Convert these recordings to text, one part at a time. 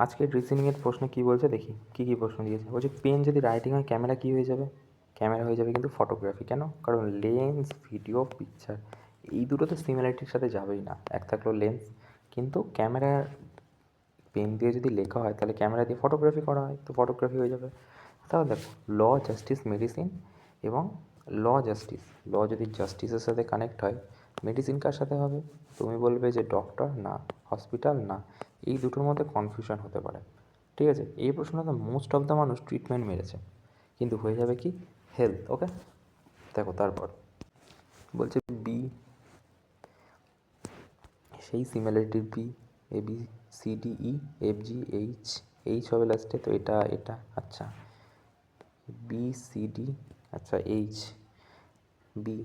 আজকের রিজনিংয়ের প্রশ্নে কী বলছে দেখি, কী প্রশ্ন দিয়েছে। বলছে পেন যদি রাইটিং হয় ক্যামেরা কী হয়ে যাবে? ক্যামেরা হয়ে যাবে কিন্তু ফটোগ্রাফি। কেন? কারণ লেন্স, ভিডিও, পিকচার এই দুটো তো সিমিলারিটির সাথে যাবেই না। এক থাকলো লেন্স, কিন্তু ক্যামেরা পেন দিয়ে যদি লেখা হয় তাহলে ক্যামেরা দিয়ে ফটোগ্রাফি করা হয়, তো ফটোগ্রাফি হয়ে যাবে। তাহলে দেখো ল, জাস্টিস, মেডিসিন এবং ল যদি জাস্টিসের সাথে কানেক্ট হয়, মেডিসিন কার সাথে হবে? তুমি বলবে যে ডক্টর না, হসপিটাল না, এই দুটোর মধ্যে কনফিউশন হতে পারে। ঠিক আছে, এই প্রশ্নটা মোস্ট অফ দ্য মানুষ ট্রিটমেন্ট মেরেছে, কিন্তু হয়ে যাবে কি হেলথ। ওকে, দেখো তারপর বলছে বি, সেই সিমিলারিটির B, A B C D E, F G H হবে লাস্টে, তো এটা আচ্ছা বি সি ডি, আচ্ছা H, B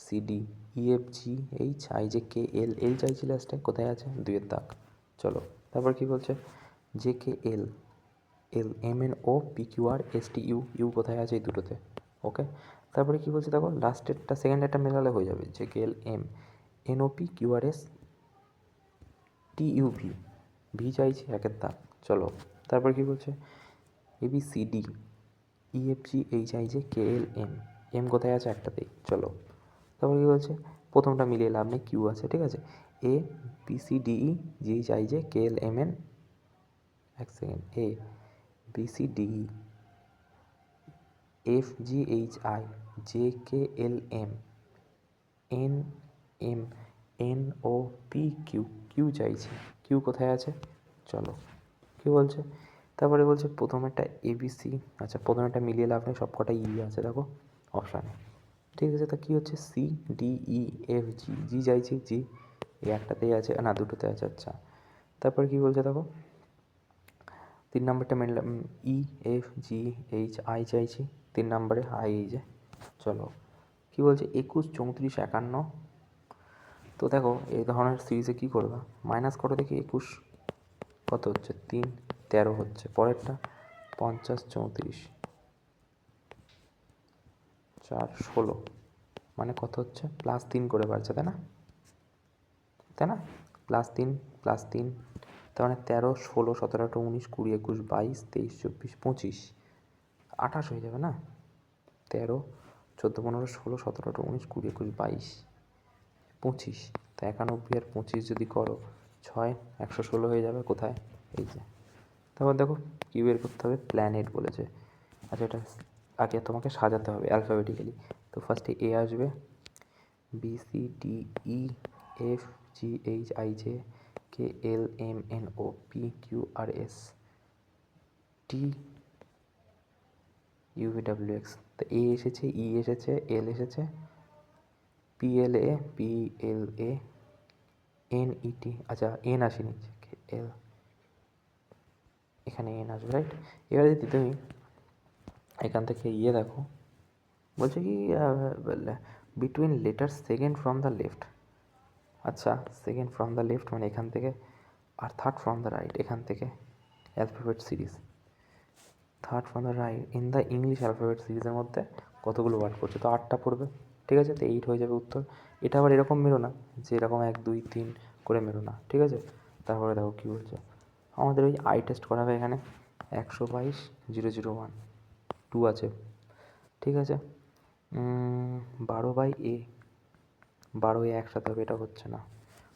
C D E F G H, I J K L চাইছি লাস্টে, কোথায় আছে? দুইয়ের দাগ। চলো তারপর কি বলছে, J K L M N O P Q R S T U কোথায় আছে? এই দুটোতে। ওকে, তারপরে কি বলছে দেখো, লাস্টেরটা সেকেন্ডেরটা মেলালে হয়ে যাবে, J K L M N O P Q R S T U V চাইছি, একের দাগ। চলো তারপর কি বলছে, A B C D E F G H I J K L M কোথায় আছে? একটাতেই। চলো তারপর কী বলছে, প্রথমটা মিলিয়ে লাভ নেই, কিউ আছে, ঠিক আছে। A B C D E G H I J K L M N, এক second, A B C D E F G H I J K L M N M N O P Q চাইছি, Q কোথায় আছে? চলো কী বলছে, তারপরে বলছে প্রথমেরটা ABC, আচ্ছা প্রথমেরটা মিলিয়ে লাভ নেই, সব কটা ই আছে দেখো অপশানে। ঠিক আছে, তা কী হচ্ছে, C D E F G চাইছি, জি এই একটাতেই আছে না, দুটোতে আছে, আচ্ছা। তারপরে কী বলছে দেখো, 3 নম্বরটা মিললাম, E F G H I চাইছি, 3 নম্বরে আই এই যে। চলো কী বলছে, 21, 34, 51। তো দেখো এই ধরনের সিরিজে কী করবা, মাইনাস করো দেখি, 21 কত হচ্ছে, 3, 13 হচ্ছে, পরেরটা 50, 34, 4, 16, মানে কত হচ্ছে, +3 করে বাড়ছে, তাই না? +3 +3, তার মানে 13, 16, 17, 18, 19, 20, 21, 22, 23, 24, 25, 28 হয়ে যাবে না? 13, 14, 15, 16, 17, 18, 19, 20, 21, 22, 25, তা 91 আর 25 যদি করো 6, 116 হয়ে যাবে, কোথায়? এই যে। তারপর দেখো কী বের করতে হবে, প্ল্যানেট বলেছে। আচ্ছা এটা আগে তোমাকে সাজাতে হবে অ্যালফাবেটিক্যালি। তো ফার্স্টে এ আসবে, B C D E F G H I J K L M N O P Q R S T U V W X. তো এ এসেছে, ই এসেছে, এল এসেছে, P L A N E টি, আচ্ছা N আসেনি, এল, এখানে N আসবে, right. এবার যদি তুমি এখান থেকে ইয়ে দেখো, বলছে কি between letter second from the left, আচ্ছা সেকেন্ড ফ্রম দ্য লেফট মানে এখান থেকে, আর থার্ড ফ্রম দ্য রাইট এখান থেকে, alphabet series third from the right in the English alphabet সিরিজের মধ্যে কতগুলো ওয়ার্ড পড়ছে, তো 8টা পড়বে, ঠিক আছে, তো 8 হয়ে যাবে উত্তর। এটা আবার এরকম মেরো না যে এরকম 1, 2, 3 করে মেরো না, ঠিক আছে। তারপরে দেখো কী বলছে, আমাদের ওই আই টেস্ট করা হবে এখানে, 122,001, 2 আছে, ঠিক আছে। 12/A, 12 একসাথে হবে, এটা হচ্ছে না।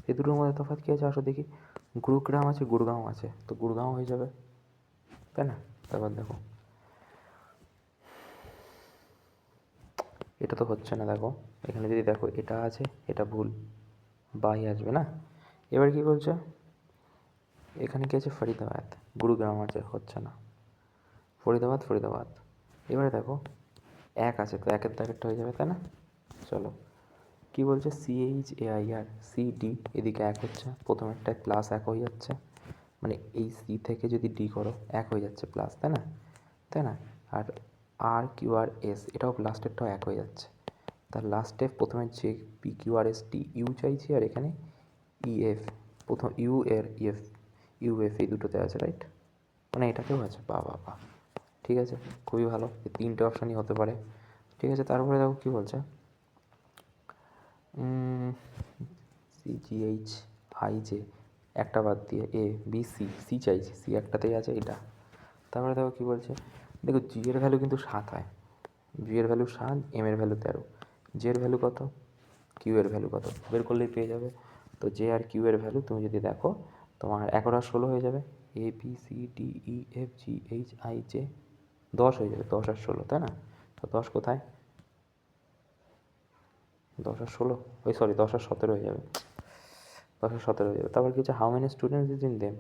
এই দুটোর মধ্যে তফাৎ কী আছে আসো দেখি, গুরুগ্রাম আছে, গুড়গাঁও আছে, তো গুড়গাঁও হয়ে যাবে, তাই না? তারপর দেখো এটা তো হচ্ছে না, দেখো এখানে যদি দেখো এটা আছে, এটা ভুল, বাই আসবে না। এবার কি বলছে, এখানে কি আছে, ফরিদাবাদ, গুরুগ্রাম আছে, হচ্ছে না, ফরিদাবাদ। এবারে দেখো 1 আছে, তো 1-এর দাগেরটা হয়ে যাবে, তাই না? চলো কী বলছে, CHAIR CD, এদিকে 1 হচ্ছে, প্রথমেরটায় +1 হয়ে যাচ্ছে, মানে এই সি থেকে যদি ডি করো 1 হয়ে যাচ্ছে প্লাস, তাই না? আর RQRS এটাও লাস্টেরটাও 1 হয়ে যাচ্ছে, তার লাস্টে প্রথমে যে PQRST ইউ চাইছি, আর এখানে EF, প্রথম ইউ এর UF এই দুটোতে আছে, রাইট, মানে এটাতেও আছে, বাহ, ঠিক আছে, খুবই ভালো, এই 3টে অপশানই হতে পারে, ঠিক আছে। তারপরে দেখো কী বলছে, CGHIJ একটা বাদ দিয়ে এ বি সি চাইছি, সি একটাতেই আছে এটা। তারপরে দেখো কী বলছে, দেখো জি এর ভ্যালু কিন্তু 7 হয়, জি এর ভ্যালু 7, এম এর ভ্যালু 13, জে এর ভ্যালু কত, কিউ এর ভ্যালু কত, বের করলেই পেয়ে যাবে। তো জে আর কিউ এর ভ্যালু তুমি যদি দেখো তোমার 11 আর 16 হয়ে যাবে, A B C D E F G H I J 10 হয়ে যাবে, 10 আর 16, তাই না? তো 10 কোথায়, 10 আর 16, ওই সরি 10 আর 17 হয়ে যাবে, 10 আর 17 হয়ে যাবে। তারপর কি হচ্ছে, how many students is in them.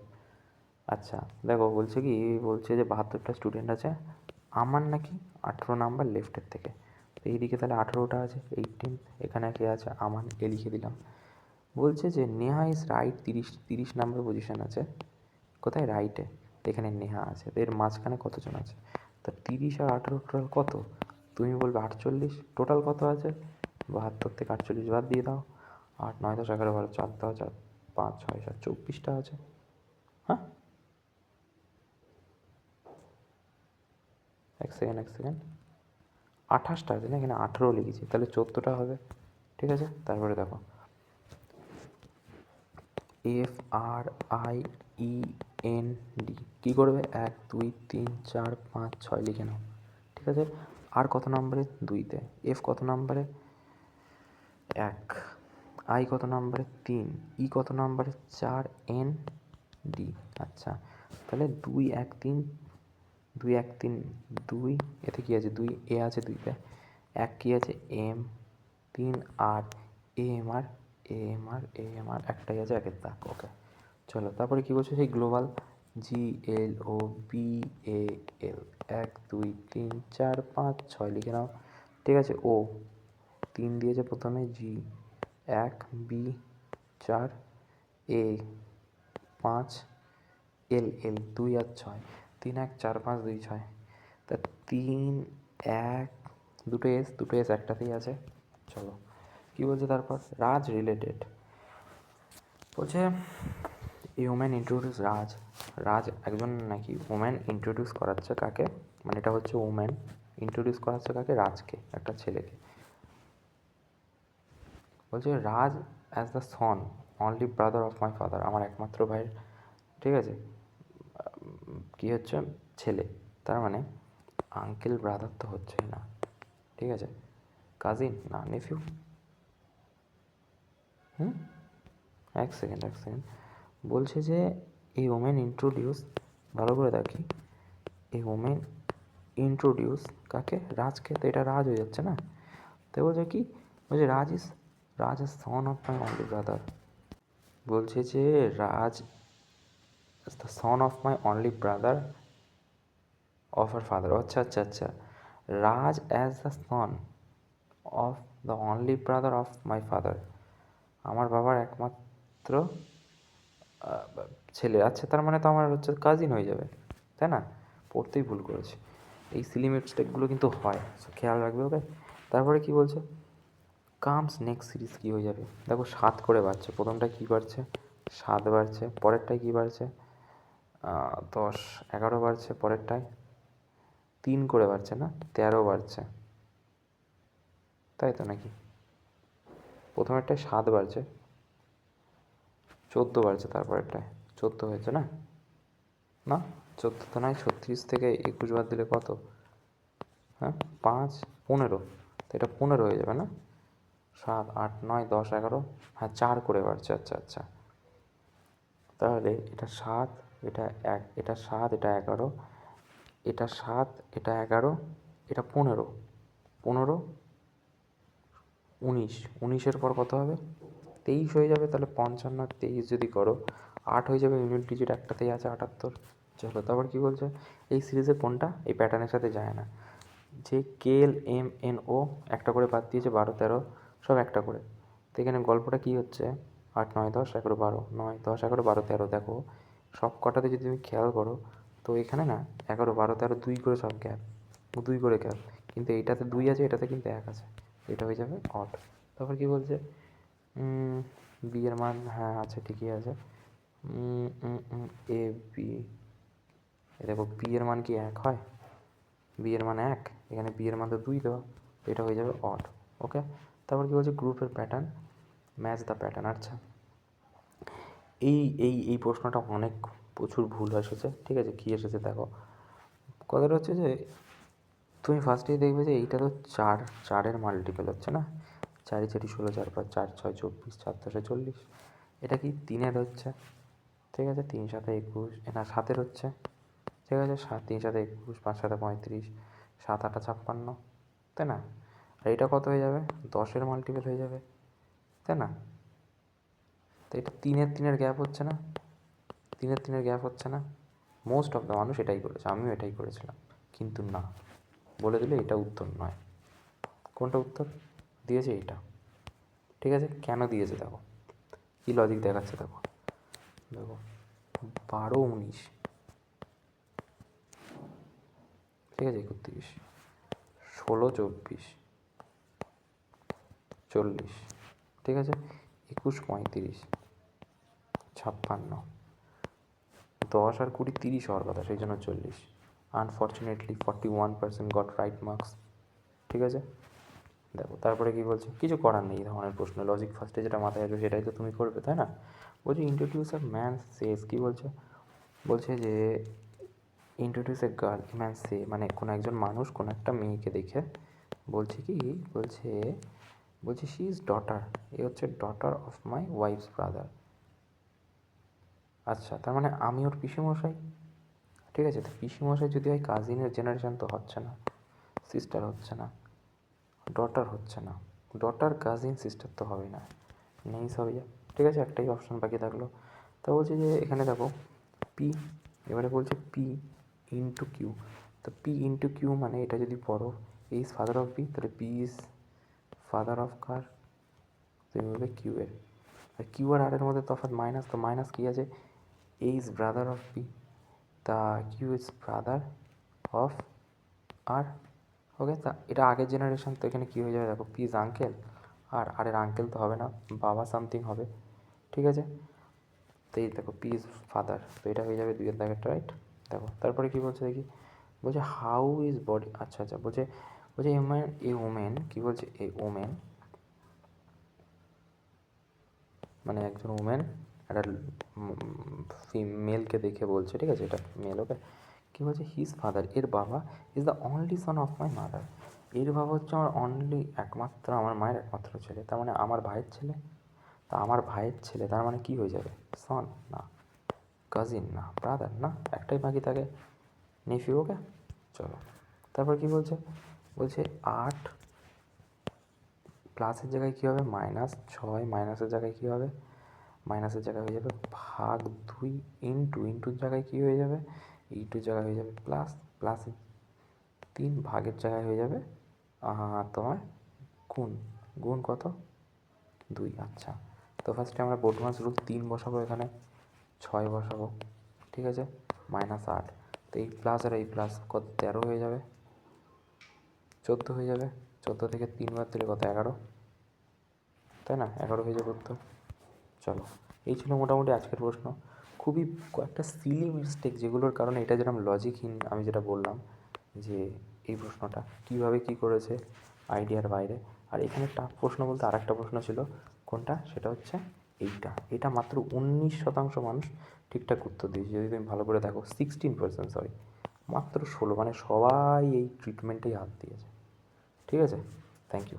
আচ্ছা দেখো বলছে কি, বলছে যে 72টা স্টুডেন্ট আছে, আমার নাকি 18 নাম্বার লেফটের থেকে, তো এইদিকে তাহলে 18টা আছে, 18, এখানে কে আছে, আমান, এ লিখে দিলাম। বলছে যে Neha is right, 30 number position আছে, কোথায়, রাইটে, এখানে নেহা আছে, তো এর মাঝখানে কতজন আছে, তা 30 আর 18 টোটাল কত, তুমি বলবে 48, টোটাল কত আছে, 72 থেকে 48 বাদ দিয়ে দাও, 8 9 10 11 12 4 দাও, 4 5 6 7 24টা আছে। হ্যাঁ, এক সেকেন্ড 28টা আছে না, এখানে 18 লিখেছি, তাহলে 14টা হবে, ঠিক আছে। তারপরে দেখো F R I E N D কী করবে, 1 2 3 4 5 6 লিখে নাও, ঠিক আছে। আর কত নম্বরে, 2তে, এফ কত নম্বরে, 1, আই কত নম্বরে, 3, ই কত নম্বরে, 4, এন ডি। আচ্ছা তাহলে 2 1 3 2 1 3 2, এতে কী আছে, 2 এ আছে 2তে, 1 কী আছে, M, 3 R A M R একটাই আছে, একের দাগ, ওকে। চলো তারপরে কী বলছো, সেই global G L O B A এল, 1 2 3 4 5 6 লিখে নাও, ঠিক আছে। ও 3 দিয়েছে প্রথমে, জি 1, বি 4, এ 5, এল 2 আর 6, 3 1 4 5 2 6, তা 3 1, দুটো এস একটাতেই আছে। চলো কী বলছে তারপর, রাজ রিলেটেড, বলছে এ ওম্যান ইন্ট্রোডিউস রাজ, রাজ একজন নাকি ওম্যান ইন্ট্রোডিউস করাচ্ছে কাকে, মানে এটা হচ্ছে ওম্যান ইন্ট্রোডিউস করাচ্ছে কাকে, রাজকে, একটা ছেলেকে। বলছে Raj as the son only brother of my father, আমার একমাত্র ভাইয়ের, ঠিক আছে, কী হচ্ছে, ছেলে, তার মানে আঙ্কেল ব্রাদার তো হচ্ছেই না, ঠিক আছে, কাজিন না নেফিউ। এক সেকেন্ড বলছে যে এই ওমেন ইন্ট্রোডিউস, ভালো করে দেখি, এই ওমেন ইন্ট্রোডিউস কাকে, রাজকে, তো এটা রাজ হয়ে যাচ্ছে না, তো বলছে কি, বলছে Raj is son of my only brother, বলছে যে Raj is the son of my only brother of our father, আচ্ছা, Raj as the son of the only brother of my father, আমার বাবার একমাত্র ছেলে, আচ্ছা তার মানে তো আমার হচ্ছে কাজিন হয়ে যাবে, তাই না, পড়তেই ভুল করেছি, এই সিলি মিস্টেকগুলো কিন্তু হয়, খেয়াল রাখবে, ওকে। তারপরে কি বলছে, কামস নেক্সট সিরিজ কী হয়ে যাবে, দেখো 7 করে বাড়ছে, প্রথমটা কী বাড়ছে, 7 বাড়ছে, পরেরটায় কী বাড়ছে, 10 11 বাড়ছে, পরেরটায় 3 করে বাড়ছে না, 13 বাড়ছে, তাই তো নাকি, প্রথমেরটায় 7 বাড়ছে, 14 বাড়ছে, তারপরেরটায় 14 হয়েছে না, না 14 তো নয়, 36 থেকে 21 বাদ দিলে কত, হ্যাঁ 5 15, তো এটা 15 হয়ে যাবে না, 7 8 9 10 11, হ্যাঁ 4 করে বাড়ছে, আচ্ছা, তাহলে এটা 7, এটা 1, এটা 7, এটা 11, এটা 7, এটা 11, এটা 15, 15 19, 19-এর পর কত হবে, 23 হয়ে যাবে, তাহলে 55 আর 23 যদি করো 8 হয়ে যাবে, ইউনিট ডিজিট একটাতেই আছে, 78। চলো তারপর কী বলছে, এই সিরিজে কোনটা এই প্যাটার্নের সাথে যায় না, যে কে এল এম এন ও একটা করে বাদ দিয়েছে, 12 13 সব একটা করে, তো এখানে গল্পটা কী হচ্ছে, 8 9 10 11 12, 9 10 11 12 13, দেখো সব কটাতে যদি তুমি খেয়াল করো, তো এখানে না 11 12 13 2 করে সব গ্যাপ, 2 করে গ্যাপ, কিন্তু এইটাতে 2 আছে, এটাতে কিন্তু 1 আছে, এটা হয়ে যাবে অড। তারপর কী বলছে, বি এর মান, হ্যাঁ আছে, ঠিকই আছে, এ বি, দেখো বি এর মান কি 1 হয়, বি এর মান 1, এখানে বি এর মান তো 2 দেওয়া, তো এটা হয়ে যাবে অড, ওকে। তারপর কী বলছে, গ্রুপের প্যাটার্ন ম্যাচ দ্য প্যাটার্ন, আচ্ছা এই প্রশ্নটা অনেক প্রচুর ভুল এসেছে, ঠিক আছে? কী এসেছে দেখো, কথাটা হচ্ছে যে তুমি ফার্স্টেই দেখবে যে এইটা তো চারের মাল্টিপল হচ্ছে না, 4 4 16, 4 5 4 6 24, 4 10 40। এটা কি 3-এর হচ্ছে, ঠিক আছে? 3 7 21, না 7-এর হচ্ছে, ঠিক আছে? 3 7 21, 5 7 35, 7 8 56, তাই না? আর এটা কত হয়ে যাবে? 10-এর মাল্টিপল হয়ে যাবে, তাই না? তো এটা 3-এর গ্যাপ হচ্ছে না, 3-এর গ্যাপ হচ্ছে না। মোস্ট অফ দ্য মানুষ এটাই করেছে, আমিও এটাই করেছিলাম, কিন্তু না, বলে দিলে এটা উত্তর নয়। কোনটা উত্তর দিয়েছে? এটা, ঠিক আছে? কেন দিয়েছে দেখো, কী লজিক দেখাচ্ছে দেখো, দেখো 12 19, ঠিক আছে? 31 16 24 40, ঠিক আছে? 21 35 56, 10 আর 20 30 হওয়ার কথা, সেই জন্য 40। আনফর্চুনেটলি 41% গট রাইট মার্কস, ঠিক আছে? দেখো তারপরে কী বলছে, কিছু করার নেই এই ধরনের প্রশ্ন, লজিক ফার্স্টে যেটা মাথায় আসবে সেটাই তো তুমি করবে, তাই না? বলছে ইন্ট্রোডিউস আ ম্যান সেস, কী বলছে? বলছে যে ইন্ট্রোডিউস এ গার্ল, ম্যান সে মানে কোনো একজন মানুষ কোনো একটা মেয়েকে দেখে বলছে কি, বলছে বলছে শি ইজ ডটার, এ হচ্ছে daughter of my wife's brother. আচ্ছা, তার মানে আমি ওর পিসিমশাই, ঠিক আছে? তো পিসিমশাই যদি হয় কাজিনের জেনারেশন তো হচ্ছে না, সিস্টার হচ্ছে না, ডটার হচ্ছে না, ডটার কাজিন সিস্টার তো হবে না, নেই সবই, ঠিক আছে? একটাই অপশান বাকি থাকলো। তা বলছে যে এখানে দেখো পি, এবারে বলছে পি ইন্টু কিউ, তো পি ইন্টু কিউ মানে এটা যদি পড়ো এ ইজ ফাদার অফ বি, তাহলে পি ইজ ফাদার অফ কার, তুমি বলবে কিউ এর। আর কিউ আর এর মধ্যে তফাৎ মাইনাস, তো মাইনাস কী আছে, এ ইজ ব্রাদার অফ বি, তা কিউ ইজ ব্রাদার অফ আর, ওকে? তা এটা আগের জেনারেশন, তো এখানে কী হয়ে যাবে দেখো, পি ইজ আঙ্কেল, আর এর আঙ্কেল তো হবে না, বাবা সামথিং হবে, ঠিক আছে? তো এই দেখো পি ইজ ফাদার, তো এটা হয়ে যাবে 2-এর দাগেরটা, রাইট? দেখো তারপরে কী বলছে দেখি, বলছে হাউ ইজ বডি, আচ্ছা আচ্ছা, বলছে বলছে এ ওমেন, কী বলছে, এ ওমেন মানে একজন ওমেন একটা ফিমেলকে দেখে বলছে, ঠিক আছে? এটা মেল, ওকে? কী বলছে, হিজ ফাদার, এর বাবা is the only Son of my mother, এর বাবা হচ্ছে আমার অনলি একমাত্র, আমার মায়ের একমাত্র ছেলে, তার মানে আমার ভাইয়ের ছেলে, তা আমার ভাইয়ের ছেলে তার মানে কী হয়ে যাবে, সন না, কাজিন না, ব্রাদার না, একটাই বাকি থাকে, নেফিউ, ওকে? চলো তারপর কী বলছে, বলছে 8 প্লাসের জায়গায় কী হবে, -6, মাইনাসের জায়গায় কী হবে, মাইনাসের জায়গায় হয়ে যাবে ভাগ 2, ইন্টুর জায়গায় কী হয়ে যাবে, ইন্টুর জায়গায় হয়ে যাবে প্লাস, প্লাসে 3, ভাগের জায়গায় হয়ে যাবে তোমার গুণ, গুণ কত, 2। আচ্ছা, তো ফার্স্টে আমরা বোডমাস রুল 3 বসাবো, এখানে 6 বসাবো, ঠিক আছে? -8, তো এই প্লাস আর এই প্লাস কত, 13 হয়ে যাবে, 14 হয়ে যাবে, 14 থেকে 3 বার দিলে কত, 11, তাই না? 11 হয়ে যাবে উত্তর। চলো, এই ছিল মোটামুটি আজকের প্রশ্ন। খুবই কয়েকটা সিলি মিস্টেক, যেগুলোর কারণে এটা যেরকম লজিকহীন, আমি যেটা বললাম যে এই প্রশ্নটা কীভাবে কী করেছে আইডিয়ার বাইরে। আর এখানে টাফ প্রশ্ন বলতে আরেকটা প্রশ্ন ছিল, কোনটা, সেটা হচ্ছে এটা মাত্র 19% মানুষ ঠিকঠাক উত্তর দিয়েছে, যদি তুমি ভালো করে দেখো 16%, সরি, মাত্র 16, মানে সবাই এই ট্রিটমেন্টেই হাত দিয়েছে, ঠিক আছে? Thank you.